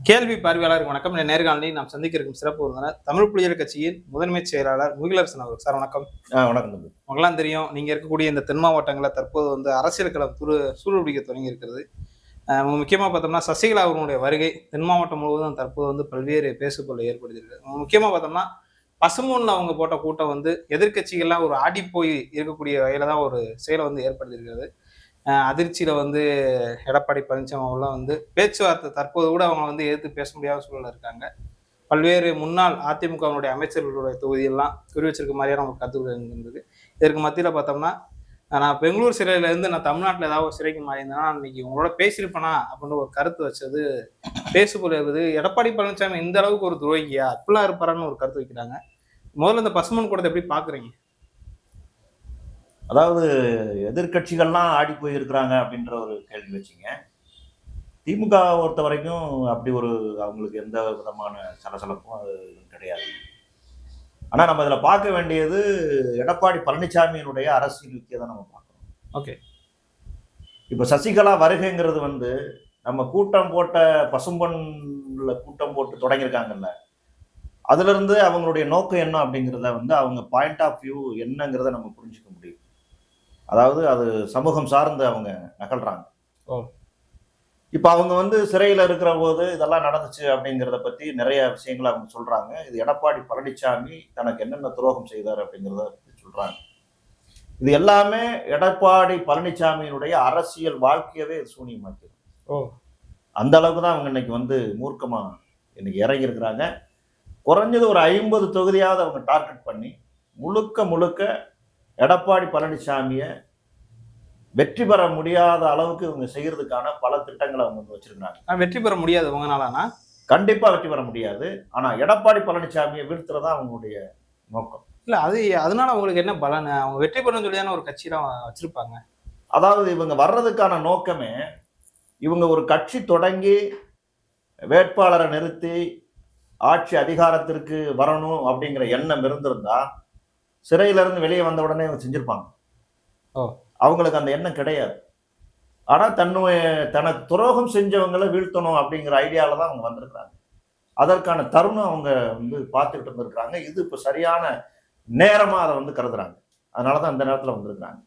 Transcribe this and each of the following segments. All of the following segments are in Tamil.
கேள்வி பார்வையாளருக்கு வணக்கம். இந்த நேர்காணலில் நாம் சந்திக்க இருக்கும் சிறப்பு விருந்தினர் தமிழ் புலிகள் கட்சியின் முதன்மை செயலாளர் முகிலரசன் அவர்கள். சார் வணக்கம். வணக்கம் தம்பி. உங்களாம் தெரியும், நீங்க இருக்கக்கூடிய இந்த தென் மாவட்டங்களில் தற்போது அரசியல் களம் சூடுபிடிக்க தொடங்கி இருக்கிறது. முக்கியமாக பார்த்தோம்னா சசிகலா அவர்களுடைய வருகை தென் மாவட்டம் முழுவதும் தற்போது பல்வேறு பேசுபொருளை ஏற்படுத்தியிருக்கு. முக்கியமாக பார்த்தோம்னா பசுமூன்ல அவங்க போட்ட கூட்டம் எதிர்கட்சிகள்லாம் ஒரு ஆடி போய் இருக்கக்கூடிய வகையில தான் ஒரு செயலை ஏற்படுத்தியிருக்கிறது. அதிர்ச்சியில எடப்பாடி பழனிசாமி அவங்களாம் பேச்சுவார்த்தை தற்போது கூட அவங்க எதிர்த்து பேச முடியாத சூழல்ல இருக்காங்க. பல்வேறு முன்னாள் அதிமுகவினுடைய அமைச்சர்களுடைய தொகுதியெல்லாம் குறி வச்சிருக்க மாதிரியான ஒரு கருத்துக்கள் இருந்தது. இதற்கு மத்தியில பார்த்தோம்னா, நான் பெங்களூர் சிறையில இருந்து நான் தமிழ்நாட்டில் ஏதாவது ஒரு சிறைக்கு மாறியிருந்தேன்னா இன்னைக்கு உங்களோட பேசியிருப்பேனா அப்படின்னு ஒரு கருத்து வச்சது பேசுபொருள் இருக்குது. எடப்பாடி பழனிசாமி இந்த அளவுக்கு ஒரு துரோகியா அப்படிலாம் இருப்பாரான்னு ஒரு கருத்து வைக்கிறாங்க. முதல்ல இந்த பசுமன் கூடத்தை எப்படி பாக்குறீங்க? அதாவது எதிர்கட்சிகள்லாம் ஆடி போயிருக்கிறாங்க அப்படின்ற ஒரு கேள்வி வச்சிங்க. திமுக பொறுத்த வரைக்கும் அப்படி ஒரு அவங்களுக்கு எந்த விதமான சலசலப்பும் அது கிடையாது. ஆனால் நம்ம இதில் பார்க்க வேண்டியது எடப்பாடி பழனிசாமியினுடைய அரசியல் யுக்தியை தான் நம்ம பார்க்கணும். ஓகே, இப்போ சசிகலா வருகைங்கிறது நம்ம கூட்டம் போட்ட பசும்பொன்ல கூட்டம் போட்டு தொடங்கியிருக்காங்கல்ல, அதுல இருந்து அவங்களுடைய நோக்கம் என்ன அப்படிங்கிறத அவங்க பாயிண்ட் ஆஃப் வியூ என்னங்கிறத நம்ம புரிஞ்சுக்க முடியும். அதாவது அது சமூகம் சார்ந்து அவங்க நகல்றாங்க. இப்போ அவங்க சிறையில் இருக்கிற போது இதெல்லாம் நடந்துச்சு அப்படிங்கிறத பற்றி நிறைய விஷயங்களை அவங்க சொல்றாங்க. இது எடப்பாடி பழனிசாமி தனக்கு என்னென்ன துரோகம் செய்தார் அப்படிங்கிறத பற்றி சொல்றாங்க. இது எல்லாமே எடப்பாடி பழனிசாமியினுடைய அரசியல் வாழ்க்கையவே சூனியமாக்கிடும். அந்த அளவுக்கு தான் அவங்க இன்னைக்கு மூர்க்கமா இன்னைக்கு இறங்கி இருக்கிறாங்க. குறைஞ்சது ஒரு 50 தொகுதியாவது அவங்க டார்கெட் பண்ணி முழுக்க எடப்பாடி பழனிசாமியை வெற்றி பெற முடியாத அளவுக்கு இவங்க செய்யறதுக்கான பல திட்டங்களை அவங்க வச்சிருக்காங்க. வெற்றி பெற முடியாது உங்களாலனா? கண்டிப்பா வெற்றி பெற முடியாது. ஆனா எடப்பாடி பழனிசாமியை வீழ்த்துறதா அவங்களுடைய நோக்கம். இல்ல, அதனால அவங்களுக்கு என்ன பலன்? அவங்க வெற்றி பெறணும்னு சொல்லி தானே ஒரு கட்சியெல்லாம் வச்சிருப்பாங்க. அதாவது இவங்க வர்றதுக்கான நோக்கமே, இவங்க ஒரு கட்சி தொடங்கி வேட்பாளரை நிறுத்தி ஆட்சி அதிகாரத்திற்கு வரணும் அப்படிங்கிற எண்ணம் இருந்திருந்தா சிறையில இருந்து வெளியே வந்த உடனே அவங்க செஞ்சிருப்பாங்க. அவங்களுக்கு அந்த எண்ணம் கிடையாது. ஆனா தனக்கு துரோகம் செஞ்சவங்களை வீழ்த்தணும் அப்படிங்கிற ஐடியால தான் அவங்க வந்திருக்கிறாங்க. அதற்கான தருணம் அவங்க பார்த்துக்கிட்டு இருந்திருக்கிறாங்க. இது இப்ப சரியான நேரமா அதை கருதுறாங்க. அதனாலதான் அந்த நேரத்துல வந்திருக்கிறாங்க.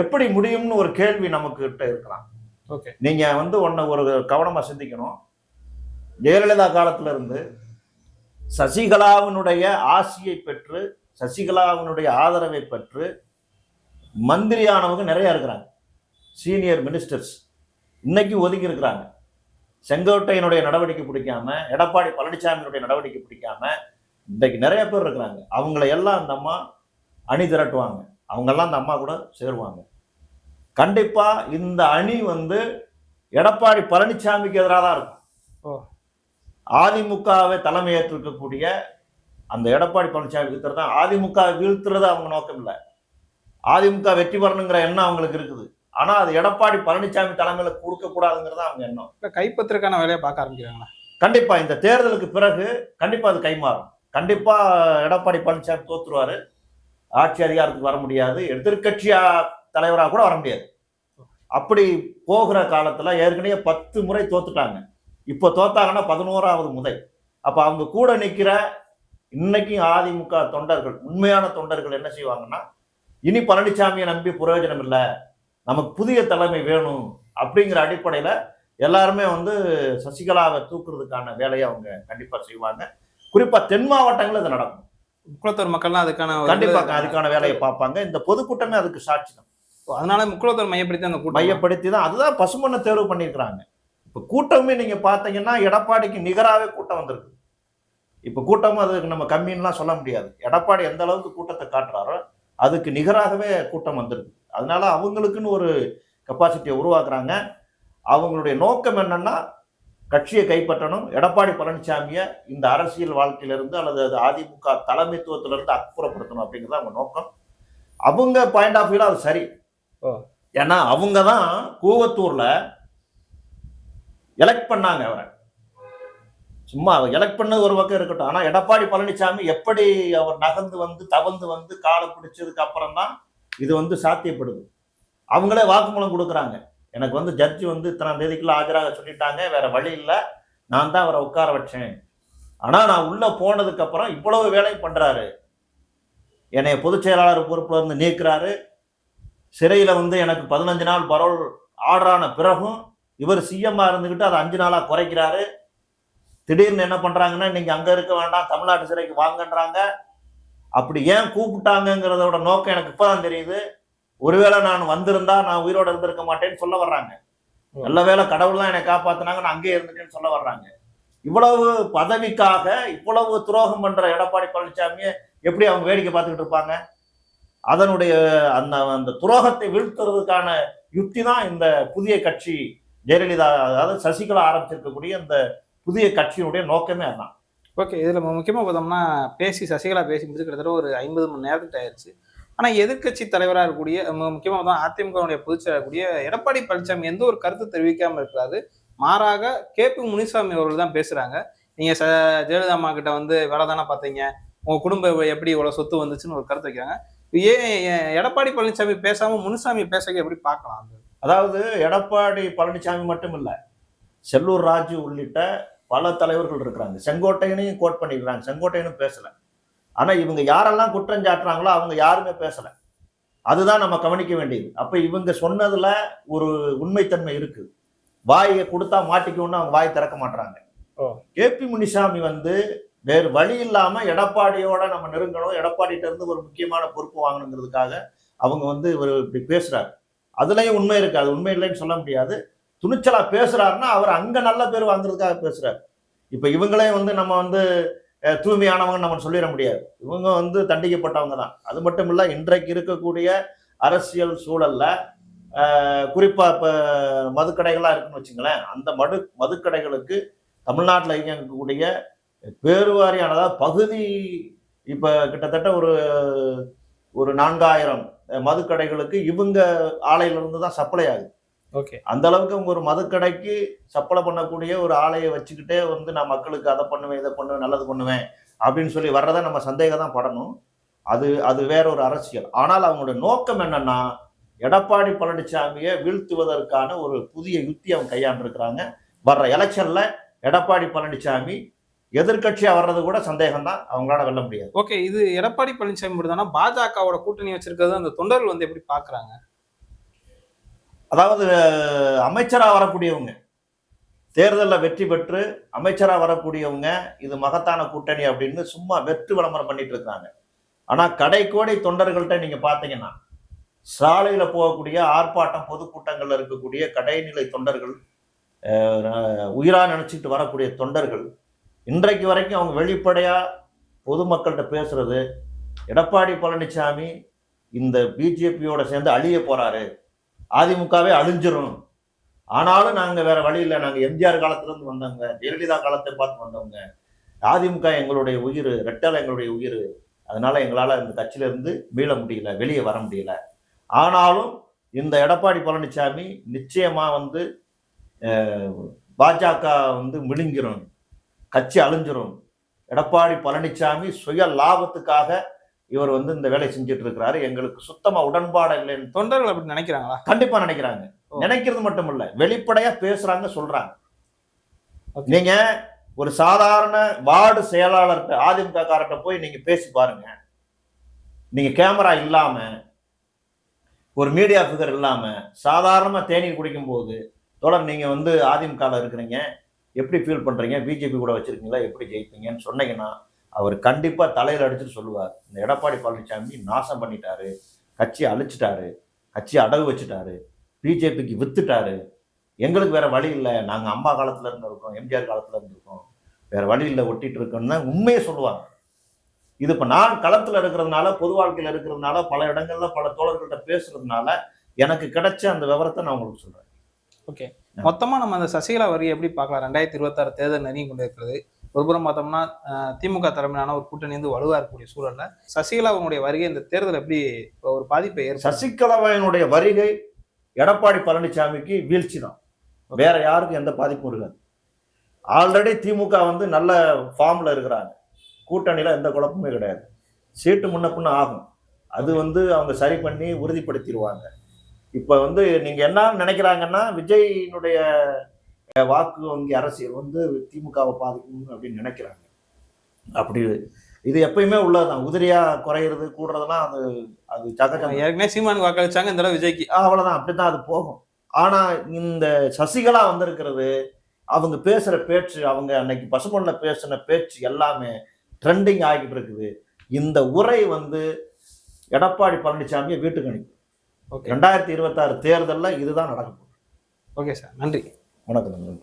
எப்படி முடியும்னு ஒரு கேள்வி நமக்கு கிட்ட இருக்கலாம். நீங்க ஒன்ன ஒரு கவனமா சிந்திக்கணும். ஜெயலலிதா காலத்துல இருந்து சசிகலாவினுடைய ஆசியை பெற்று, சசிகலாவினுடைய ஆதரவை பெற்று மந்திரியானவங்க நிறைய இருக்கிறாங்க. சீனியர் மினிஸ்டர்ஸ் இன்னைக்கு ஒதுங்கி இருக்கிறாங்க. செங்கோட்டையனுடைய நடவடிக்கை பிடிக்காம, எடப்பாடி பழனிசாமியினுடைய நடவடிக்கை பிடிக்காம இன்னைக்கு நிறைய பேர் இருக்கிறாங்க. அவங்கள எல்லாம் அந்த அம்மா அணி திரட்டுவாங்க. அவங்கெல்லாம் அந்த அம்மா கூட சேருவாங்க. கண்டிப்பா இந்த அணி எடப்பாடி பழனிசாமிக்கு எதிராக தான் இருக்கும். அதிமுகவை தலைமை ஏற்றிருக்கக்கூடிய அந்த எடப்பாடி பழனிசாமி வீழ்த்துறது தான். அதிமுக வீழ்த்துறது அவங்க நோக்கம் இல்லை. அதிமுக வெற்றி பெறணுங்கிற எண்ணம் அவங்களுக்கு இருக்குது. ஆனா அது எடப்பாடி பழனிசாமி தலைமையில கொடுக்க கூடாதுங்கிறதா அவங்க எண்ணம். கைப்பற்றுக்கான வேலையை பார்க்க ஆரம்பிக்கிறாங்களா? கண்டிப்பா இந்த தேர்தலுக்கு பிறகு கண்டிப்பா அது கைமாறும். கண்டிப்பா எடப்பாடி பழனிசாமி தோத்துருவாரு. ஆட்சி அதிகாரத்துக்கு வர முடியாது. எதிர்கட்சியா தலைவராக கூட வர முடியாது. அப்படி போகிற காலத்துல ஏற்கனவே 10 முறை தோத்துட்டாங்க. இப்போ தோத்தாங்கன்னா 11வது முறை. அப்ப அவங்க கூட நிக்கிற இன்னைக்கு அதிமுக தொண்டர்கள், உண்மையான தொண்டர்கள் என்ன செய்வாங்கன்னா, இனி பழனிசாமியை நம்பி பிரயோஜனம் இல்லை, நமக்கு புதிய தலைமை வேணும் அப்படிங்கிற அடிப்படையில எல்லாருமே சசிகலாவை தூக்குறதுக்கான வேலையை அவங்க கண்டிப்பா செய்வாங்க. குறிப்பா தென் மாவட்டங்கள் இது நடக்கும். முக்குளத்தூர் மக்கள்லாம் கண்டிப்பா அதுக்கான வேலையை பார்ப்பாங்க. இந்த பொதுக்கூட்டமே அதுக்கு சாட்சி தான். அதனால முக்குளத்தூர் மையப்படுத்தி தான் அதுதான் பசுமண்ணை தேர்வு பண்ணியிருக்கிறாங்க. இப்ப கூட்டமே நீங்க பாத்தீங்கன்னா எடப்பாடிக்கு நிகராகவே கூட்டம் வந்திருக்கு. இப்ப கூட்டமும் அதுக்கு நம்ம கம்மின்னுலாம் சொல்ல முடியாது. எடப்பாடி எந்த அளவுக்கு கூட்டத்தை காட்டுறாரோ அதுக்கு நிகராகவே கூட்டம் வந்திருக்கு. அதனால அவங்களுக்குன்னு ஒரு கெப்பாசிட்டியை உருவாக்குறாங்க. அவங்களுடைய நோக்கம் என்னன்னா, கட்சியை கைப்பற்றணும், எடப்பாடி பழனிசாமியை இந்த அரசியல் வாழ்க்கையிலிருந்து அல்லது அதிமுக தலைமைத்துவத்திலிருந்து அப்புறப்படுத்தணும் அப்படிங்கிறது அவங்க நோக்கம். அவங்க பாயிண்ட் ஆஃப் வியூல அது சரி. ஏன்னா அவங்க தான் கூவத்தூர்ல எலெக்ட் பண்ணாங்க. அவரை சும்மா எலெக்ட் பண்ணது ஒரு பக்கம் இருக்கட்டும். ஆனா எடப்பாடி பழனிசாமி எப்படி அவர் நகர்ந்து தவழ்ந்து காலை பிடிச்சதுக்கு அப்புறம் தான் இது சாத்தியப்படுது. அவங்களே வாக்குமூலம் கொடுக்குறாங்க. எனக்கு ஜட்ஜி இத்தனாம் தேதிக்குள்ள ஆஜராக சொல்லிட்டாங்க, வேற வழி இல்லை, நான் தான் அவரை உட்கார வச்சேன். ஆனா நான் உள்ள போனதுக்கு அப்புறம் இவ்வளவு வேலை பண்றாரு. என்னைய பொதுச் செயலாளர் பொறுப்புல இருந்து நீக்குறாரு. சிறையில வந்து எனக்கு 15 நாள் பரோல் ஆர்டர் ஆன பிறகும் இவர் சிஎம்மா இருந்துகிட்டு அதை 5 நாளா குறைக்கிறாரு. திடீர்னு என்ன பண்றாங்கன்னா, நீங்க அங்க இருக்க வேண்டாம், தமிழ்நாட்டு சிறைக்கு வாங்கன்றாங்க. அப்படி ஏன் கூப்பிட்டாங்கிறதோட நோக்கம் எனக்கு இப்பதான் தெரியுது. ஒருவேளை நான் வந்திருந்தா நான் உயிரோட இருந்திருக்க மாட்டேன்னு சொல்ல வர்றாங்க. நல்ல வேளை கடவுள் தான் என்னை காப்பாத்தினாங்க, நான் அங்கேயே இருந்துட்டேன்னு சொல்ல வர்றாங்க. இவ்வளவு பதவிக்காக இவ்வளவு துரோகம் பண்ற எடப்பாடி பழனிசாமியை எப்படி அவங்க வேடிக்கை பார்த்துக்கிட்டு இருப்பாங்க? அதனுடைய அந்த அந்த துரோகத்தை வீழ்த்துறதுக்கான யுக்தி தான் இந்த புதிய கட்சி ஜெயலலிதா, அதாவது சசிகலா ஆரம்பிச்சிருக்கக்கூடிய இந்த புதிய கட்சியினுடைய நோக்கமே அதான். ஓகே. இதுல முக்கியமா பார்த்தோம்னா சசிகலா பேசி முடிச்சு கிட்டத்தட்ட ஒரு 50 மணி நேரத்துக்கு ஆயிடுச்சு. ஆனா எதிர்க்கட்சி தலைவராக இருக்கக்கூடிய முக்கியமா தான் அதிமுகவுடைய பொதுச் செயலாளர் கூடிய எடப்பாடி பழனிசாமி எந்த ஒரு கருத்து தெரிவிக்காம இருக்கிறாரு. மாறாக கேபி முனிசாமி அவர்கள் தான் பேசுறாங்க. நீங்க ஜெயலலிதா அம்மா கிட்ட வந்து வேலை தானே பார்த்தீங்க, உங்க குடும்பம் எப்படி இவ்வளவு சொத்து வந்துச்சுன்னு ஒரு கருத்து வைக்கிறாங்க. ஏன் எடப்பாடி பழனிசாமி பேசாம முனுசாமி பேச எப்படி பார்க்கலாம்? அதாவது எடப்பாடி பழனிசாமி மட்டும் இல்ல, செல்லூர் ராஜு உள்ளிட்ட பல தலைவர்கள் இருக்கிறாங்க. செங்கோட்டையனையும் கோட் பண்ணிக்கிறாங்க. செங்கோட்டையனும் பேசல. ஆனா இவங்க யாரெல்லாம் குற்றம் சாட்டுறாங்களோ அவங்க யாருமே பேசல. அதுதான் நம்ம கவனிக்க வேண்டியது. அப்ப இவங்க சொன்னதுல ஒரு உண்மைத்தன்மை இருக்கு. வாயை கொடுத்தா மாட்டிக்கணும்னு அவங்க வாய் திறக்க மாட்டாங்க. கேபி முனிசாமி வந்து வேறு வழி இல்லாம எடப்பாடியோட நம்ம நெருங்கணும், எடப்பாடிட்ட இருந்து ஒரு முக்கியமான பொறுப்பு வாங்கணுங்கிறதுக்காக அவங்க வந்து இவர் இப்படி பேசுறாரு. அதுலயும் உண்மை இருக்கு. அது உண்மை இல்லைன்னு சொல்ல முடியாது. துணிச்சலா பேசுறாருன்னா அவர் அங்க நல்ல பேர் வாங்குறதுக்காக பேசுறாரு. இப்ப இவங்களே வந்து நம்ம வந்து தூய்மையானவங்க நம்ம சொல்லிட முடியாது. இவங்க வந்து தண்டிக்கப்பட்டவங்க தான். அது மட்டும் இல்ல, இன்றைக்கு இருக்கக்கூடிய அரசியல் சூழல்ல குறிப்பா இப்ப மதுக்கடைகள்லாம் இருக்குன்னு வச்சுங்களேன், அந்த மதுக்கடைகளுக்கு தமிழ்நாட்டில் இயங்கக்கூடிய பேருவாரியான, அதாவது பகுதி இப்ப கிட்டத்தட்ட ஒரு 4000 மதுக்கடைகளுக்கு இவங்க ஆலையில இருந்து தான் சப்ளை ஆகுது. ஓகே. அந்த அளவுக்கு அவங்க ஒரு மதுக்கடைக்கு சப்ளை பண்ணக்கூடிய ஒரு ஆலையை வச்சுக்கிட்டே வந்து நான் மக்களுக்கு அதை பண்ணுவேன், இதை பண்ணுவேன், நல்லது பண்ணுவேன் அப்படின்னு சொல்லி வர்றதை நம்ம சந்தேகம் தான் படணும். அது வேற ஒரு அரசியல். ஆனால் அவங்களோட நோக்கம் என்னன்னா, எடப்பாடி பழனிசாமியை வீழ்த்துவதற்கான ஒரு புதிய யுக்தி அவங்க கையாண்டிருக்கிறாங்க. வர்ற எலெக்ஷன்ல எடப்பாடி பழனிசாமி எதிர்கட்சியா வர்றது கூட சந்தேகம் தான், அவங்களால வெல்ல முடியாது. ஓகே. இது எடப்பாடி பழனிசாமி மட்டும்தானா? பாஜகவோட கூட்டணி வச்சிருக்கிறது அந்த தொண்டர்கள் வந்து எப்படி பாக்குறாங்க? அதாவது அமைச்சரா வரக்கூடியவங்க, தேர்தலில் வெற்றி பெற்று அமைச்சரா வரக்கூடியவங்க இது மகத்தான கூட்டணி அப்படின்னு சும்மா வெற்று விளம்பரம் பண்ணிட்டு இருக்காங்க. ஆனா கடைக்கோடி தொண்டர்கள்ட்ட நீங்க பாத்தீங்கன்னா, சாலையில போகக்கூடிய ஆர்ப்பாட்டம் பொதுக்கூட்டங்கள்ல இருக்கக்கூடிய கடைநிலை தொண்டர்கள், உயிரா நினைச்சிட்டு வரக்கூடிய தொண்டர்கள், இன்றைக்கு வரைக்கும் அவங்க வெளிப்படையா பொதுமக்கள்கிட்ட பேசுறது, எடப்பாடி பழனிசாமி இந்த பிஜேபியோட சேர்ந்து அழிய போறாரு, அதிமுகவே அழிஞ்சிரும், ஆனாலும் நாங்க வேற வழி இல்லை, நாங்க எம்ஜிஆர் காலத்துல இருந்து வந்தவங்க, ஜெயலலிதா காலத்தை பார்த்து வந்தவங்க, அதிமுக எங்களுடைய உயிர், ரெட்டலை எங்களுடைய உயிர், அதனால எங்களால இந்த கட்சியில இருந்து மீள முடியல, வெளியே வர முடியல. ஆனாலும் இந்த எடப்பாடி பழனிசாமி நிச்சயமா வந்து பாஜக வந்து விழுங்கிரும், கட்சி அழிஞ்சிரும், எடப்பாடி பழனிசாமி சுய லாபத்துக்காக இவர் வந்து இந்த வேலை செஞ்சுட்டு இருக்கிறாரு, எங்களுக்கு சுத்தமா உடன்பாடு இல்லைன்னு தொண்டர்கள் அப்படி நினைக்கிறாங்களா? கண்டிப்பா நினைக்கிறாங்க. நினைக்கிறது மட்டும் இல்ல, வெளிப்படையா பேசுறாங்க, சொல்றாங்க. நீங்க ஒரு சாதாரண வார்டு செயலாளர்கிட்ட, அதிமுக காரர்கிட்ட போய் நீங்க பேசி பாருங்க. நீங்க கேமரா இல்லாம, ஒரு மீடியா ஃபிகர் இல்லாம சாதாரணமா தேநீர் குடிக்கும் போது, தொடர் நீங்க வந்து அதிமுகவில் இருக்கிறீங்க, எப்படி ஃபீல் பண்றீங்க, பிஜேபி கூட வச்சிருக்கீங்களா, எப்படி ஜெயிப்பீங்கன்னு சொன்னீங்கன்னா அவர் கண்டிப்பா தலையில அடிச்சுட்டு சொல்லுவார், இந்த எடப்பாடி பழனிசாமி நாசம் பண்ணிட்டாரு, கட்சியை அழிச்சிட்டாரு, கட்சியை அடகு வச்சுட்டாரு, பிஜேபிக்கு வித்துட்டாரு, எங்களுக்கு வேற வழி இல்லை, நாங்க அம்மா காலத்துல இருந்து இருக்கோம், எம்ஜிஆர் காலத்துல இருந்து இருக்கோம், வேற வழி இல்லை, ஒட்டிட்டு இருக்கோம்னு உண்மையை சொல்லுவாங்க. இது இப்ப நான் களத்துல இருக்கிறதுனால, பொது வாழ்க்கையில இருக்கிறதுனால, பல இடங்கள்ல பல தோழர்கள்ட்ட பேசுறதுனால எனக்கு கிடைச்ச அந்த விவரத்தை நான் உங்களுக்கு சொல்றேன். ஓகே. மொத்தமா நம்ம அந்த சசிகலா வரியை எப்படி பார்க்கலாம்? 2026 தேர்தல் நெருங்கி கொண்டு இருக்கிறது. ஒருபுறம் பார்த்தோம்னா திமுக தலைமையிலான ஒரு கூட்டணி வந்து வலுவா இருக்கக்கூடிய சூழல்ல சசிகலாவுடைய வருகை இந்த தேர்தல் எப்படி ஒரு பாதிப்பை சசிகலாவினுடைய வருகை எடப்பாடி பழனிசாமிக்கு வீழ்ச்சி தான், வேற யாருக்கும் எந்த பாதிப்பும் இருக்காது. ஆல்ரெடி திமுக வந்து நல்ல ஃபார்ம்ல இருக்கிறாங்க, கூட்டணியில எந்த குழப்பமே கிடையாது. சீட்டு முன்ன பின்ன ஆகும், அது வந்து அவங்க சரி பண்ணி உறுதிப்படுத்திடுவாங்க. இப்ப வந்து நீங்க என்ன நினைக்கிறாங்கன்னா, விஜயினுடைய வாக்கு வங்கி அரசியல் வந்து திமுகவை பாதிக்கும் அப்படின்னு நினைக்கிறாங்க. அப்படி இது எப்பயுமே உள்ளதுதான். உதிரியா குறையிறது கூடுறதுலாம் அது அது சகஜம். ஏற்கனவே சீமானுக்கு வாக்களிச்சாங்க, இந்த தடவை விஜய்க்கு. அவ்வளவுதான், அப்படித்தான் அது போகும். ஆனா இந்த சசிகலா வந்திருக்கிறது, அவங்க பேசுற பேச்சு, அவங்க அன்னைக்கு பசுமொன்ல பேசின பேச்சு எல்லாமே ட்ரெண்டிங் ஆகிட்டு இருக்குது. இந்த உரை வந்து எடப்பாடி பழனிசாமியை வீட்டுக்கு அனுப்பி ஓகே 2026 தேர்தலில் இதுதான் நடக்கும். ஓகே சார், நன்றி. வணக்கம்.